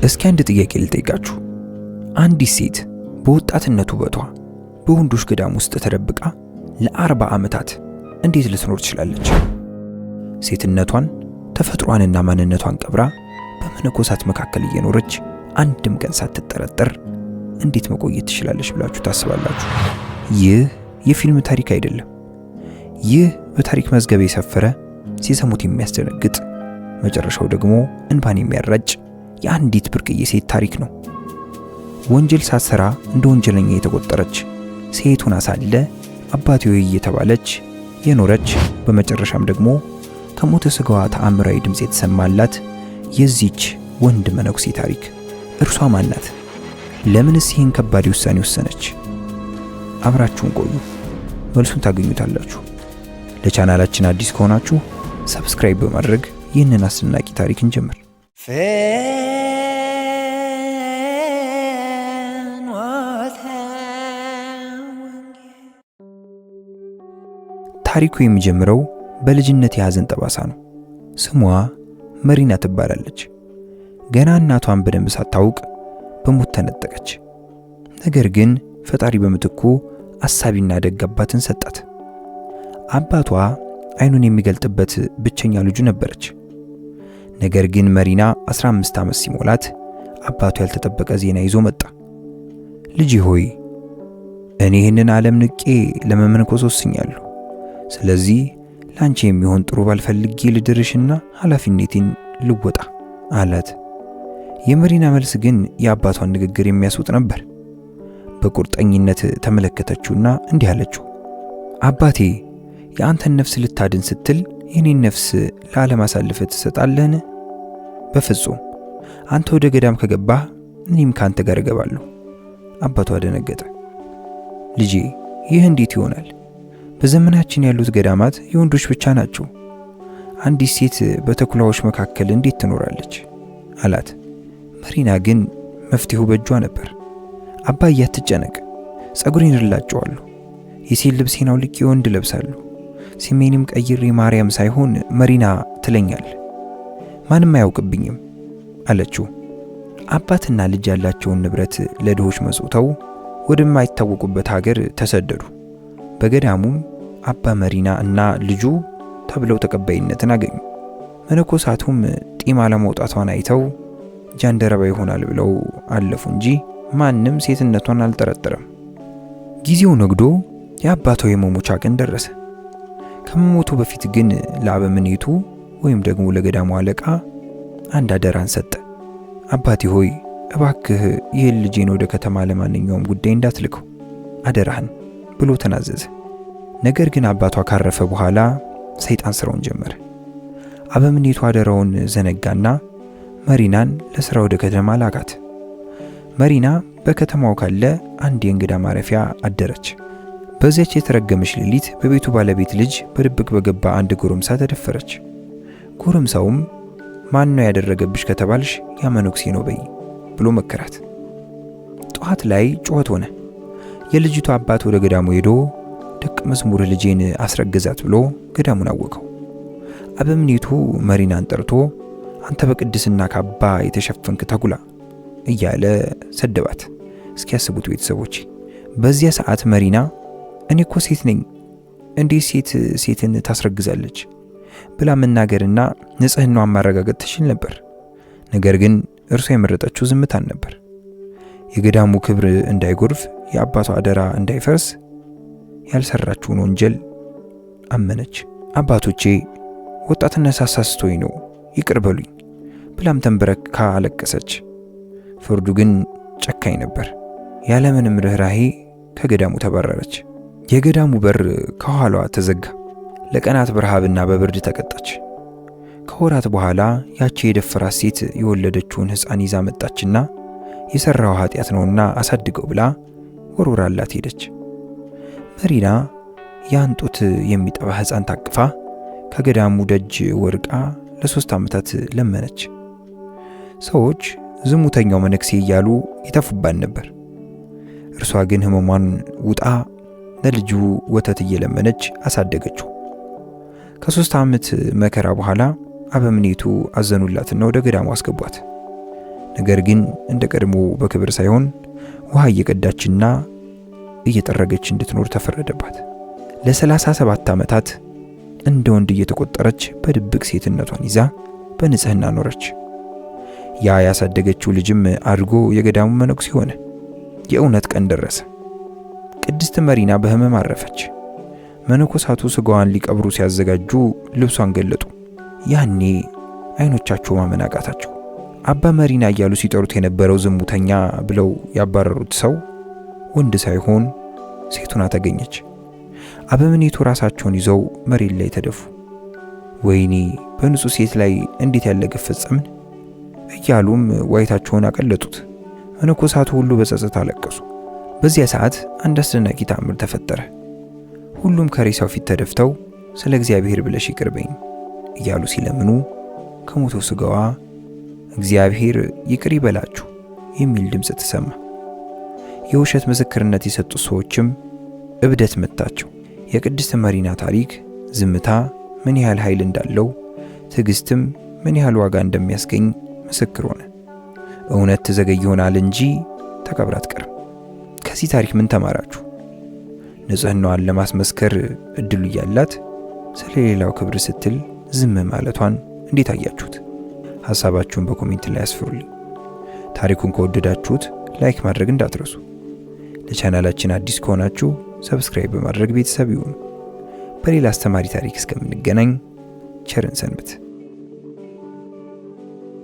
እስኪ አንድ ጥያቄ ልጠይቃችሁ። አንዲት ሴት በወጣትነት ውበቷ በወንዶች ገዳም ውስጥ ተደብቃ ለ40 ዓመታት እንዴት ልትኖር ትችላለች? ሴትነቷን ተፈጥሯንና ማንነቷን ቀብራ በመነኮሳት መካከል እየኖረች አንድም ቀን ሳትጠረጠር እንዴት መቆየት ትችላለች ብላችሁ ታስባላችሁ? ይህ የፊልም ታሪክ አይደለም። ይህ በታሪክ መዝገብ የሰፈረ ሲሰሙት የሚያስደነግጥ መጨረሻው ደግሞ እንባን የሚያራጭ የአንዲት ብርቅዬ ሴት ታሪክ ነው። ወንጀል ሳትሰራ እንደ ወንጀለኛ የተቆጠረች ሴት ሆና ሳለ አባቴ ሆይ እየተባለች የኖረች በመጨረሻም ደግሞ ከሞተ ስጋዋ ተአምራዊ ድምጽ የተሰማላት የዚች ወንድ መነኩሴ ታሪክ እርሷ ማን ናት? ለምንስ ይህን ከባድ ውሳኔ ወሰነች? አብራችሁን ቆዩ፣ መልሱን ታገኙታላችሁ። ለቻናላችን አዲስ ከሆናችሁ ሰብስክራይብ በማድረግ ይህንን አስደናቂ ታሪክ እንጀምር። ታሪኩ የሚጀምረው በልጅነት የሐዘን ጠባሳ ነው። ስሟ መሪና ትባላለች። ገና እናቷን በደንብ ሳታውቅ በሞት ተነጠቀች። ነገር ግን ፈጣሪ በምትኩ አሳቢና ደግ አባትን ሰጣት። አባቷ አይኑን የሚገልጥበት ብቸኛ ልጁ ነበረች። ነገር ግን መሪና 15 ዓመት ሲሞላት አባቷ ያልተጠበቀ ዜና ይዞ መጣ። ልጄ ሆይ እኔ ይህንን ዓለም ንቄ ለመመንኮስ ወስኛለሁ። ስለዚህ ላንቺ የሚሆን ጥሩ ባል ፈልጌ ልድርሽና ኃላፊነቴን ልወጣ አላት። የመሪና መልስ ግን የአባቷን ንግግር የሚያስውጥ ነበር። በቁርጠኝነት ተመለከተችውና እንዲህ አለችው፣ አባቴ የአንተን ነፍስ ልታድን ስትል የኔን ነፍስ ለዓለም አሳልፈህ ትሰጣለህን? በፍጹም። አንተ ወደ ገዳም ከገባህ እኔም ካንተ ጋር እገባለሁ። አባቷ ደነገጠ። ልጄ ይህ እንዴት ይሆናል? በዘመናችን ያሉት ገዳማት የወንዶች ብቻ ናቸው። አንዲት ሴት በተኩላዎች መካከል እንዴት ትኖራለች? አላት። መሪና ግን መፍትሄው በእጇ ነበር። አባዬ አትጨነቅ፣ ጸጉሬን እላጨዋለሁ፣ የሴት ልብሴን አውልቄ ወንድ ለብሳለሁ፣ ስሜንም ቀይሬ ማርያም ሳይሆን መሪና ትለኛል፣ ማንም አያውቅብኝም አለችው። አባትና ልጅ ያላቸውን ንብረት ለድሆች መጽውተው ወደማይታወቁበት ሀገር ተሰደዱ። በገዳሙም አባ መሪና እና ልጁ ተብለው ተቀባይነትን አገኙ። መነኮሳቱም ጢም አለመውጣቷን አይተው ጃንደረባ ይሆናል ብለው አለፉ እንጂ ማንም ሴትነቷን አልጠረጠረም። ጊዜው ነግዶ የአባቷ የመሞቻ ቀን ደረሰ። ከመሞቱ በፊት ግን ለአበምኔቱ ወይም ደግሞ ለገዳሙ አለቃ አንድ አደራን ሰጠ። አባቴ ሆይ እባክህ ይህን ልጄን ወደ ከተማ ለማንኛውም ጉዳይ እንዳትልከው አደራህን ብሎ ተናዘዘ። ነገር ግን አባቷ ካረፈ በኋላ ሰይጣን ስራውን ጀመረ። አበምኔቱ አደራውን ዘነጋና መሪናን ለሥራ ወደ ከተማ ላካት። መሪና በከተማው ካለ አንድ የእንግዳ ማረፊያ አደረች። በዚያች የተረገመች ሌሊት በቤቱ ባለቤት ልጅ በድብቅ በገባ አንድ ጎረምሳ ተደፈረች። ጎረምሳውም ማን ነው ያደረገብሽ ከተባልሽ ያ መነኩሴ ነው በይ ብሎ መከራት። ጠዋት ላይ ጩኸት ሆነ። የልጅቱ አባት ወደ ገዳሙ ሄዶ ደቀ መዝሙር ልጄን አስረገዛት ብሎ ገዳሙን አወቀው። አበምኔቱ መሪናን ጠርቶ አንተ በቅድስና ካባ የተሸፈንክ ተኩላ እያለ ሰደባት። እስኪያስቡት ቤተሰቦች፣ በዚያ ሰዓት መሪና እኔ እኮ ሴት ነኝ፣ እንዴት ሴትን ታስረግዛለች ብላ መናገርና ንጽህናዋን ማረጋገጥ ትችል ነበር። ነገር ግን እርሷ የመረጠችው ዝምታን ነበር። የገዳሙ ክብር እንዳይጎርፍ፣ የአባቷ አደራ እንዳይፈርስ ያልሰራችውን ወንጀል አመነች። አባቶቼ ወጣትነት ሳሳስቶኝ ነው ይቅር በሉኝ ብላም ተንበረክካ አለቀሰች። ፍርዱ ግን ጨካኝ ነበር። ያለምንም ርኅራኄ ከገዳሙ ተባረረች። የገዳሙ በር ከኋላዋ ተዘጋ። ለቀናት በረሃብና በብርድ ተቀጣች። ከወራት በኋላ ያቺ የደፈራት ሴት የወለደችውን ሕፃን ይዛ መጣችና የሰራው ኃጢአት ነውና አሳድገው ብላ ወርውራላት ሄደች። መሪና ያን ጡት የሚጠባ ሕፃን ታቅፋ ከገዳሙ ደጅ ወርቃ ለ3 ዓመታት ለመነች። ሰዎች ዝሙተኛው መነኩሴ እያሉ ይተፉባን ነበር። እርሷ ግን ህመሟን ውጣ ለልጁ ወተት እየለመነች አሳደገችው። ከ3 ዓመት መከራ በኋላ አበምኔቱ አዘኑላትና ወደ ገዳሙ አስገቧት። ነገር ግን እንደ ቀድሞ በክብር ሳይሆን ውሃ እየቀዳችና እየጠረገች እንድትኖር ተፈረደባት። ለ37 ዓመታት እንደ ወንድ እየተቆጠረች በድብቅ ሴትነቷን ይዛ በንጽህና ኖረች። ያ ያሳደገችው ልጅም አድጎ የገዳሙ መነኩሴ ሆነ። የእውነት ቀን ደረሰ። ቅድስት መሪና በህመም አረፈች። መነኮሳቱ ስጋዋን ሊቀብሩ ሲያዘጋጁ ልብሷን ገለጡ። ያኔ አይኖቻቸው ማመን አቃታቸው። አባ መሪና እያሉ ሲጠሩት የነበረው ዝሙተኛ ብለው ያባረሩት ሰው ወንድ ሳይሆን ሴት ሆና ተገኘች። አበምኔቱ ራሳቸውን ይዘው መሬት ላይ ተደፉ። ወይኔ በንጹህ ሴት ላይ እንዴት ያለ ግፍ ፈጸምን እያሉም ዋይታቸውን አቀለጡት። መነኮሳቱ ሁሉ በጸጸት አለቀሱ። በዚያ ሰዓት አንድ አስደናቂ ተአምር ተፈጠረ። ሁሉም ከሬሳው ፊት ተደፍተው ስለ እግዚአብሔር ብለሽ ይቅርበኝ እያሉ ሲለምኑ ከሞተው ስጋዋ እግዚአብሔር ይቅር ይበላችሁ የሚል ድምፅ ተሰማ። የውሸት ምስክርነት የሰጡ ሰዎችም እብደት መታቸው። የቅድስት መሪና ታሪክ ዝምታ ምን ያህል ኃይል እንዳለው፣ ትዕግስትም ምን ያህል ዋጋ እንደሚያስገኝ ምስክር ሆነ። እውነት ትዘገይ ይሆናል እንጂ ተቀብራ አትቀርም። ከዚህ ታሪክ ምን ተማራችሁ? ንጽህናዋን ለማስመስከር እድሉ እያላት ስለሌላው ክብር ስትል ዝም ማለቷን እንዴት አያችሁት? ሐሳባችሁን በኮሜንት ላይ አስፍሩልኝ። ታሪኩን ከወደዳችሁት ላይክ ማድረግ እንዳትረሱ። ለቻናላችን አዲስ ከሆናችሁ ሰብስክራይብ በማድረግ ቤተሰብ ይሁኑ። በሌላ አስተማሪ ታሪክ እስከምንገናኝ ቸርን ሰንብት።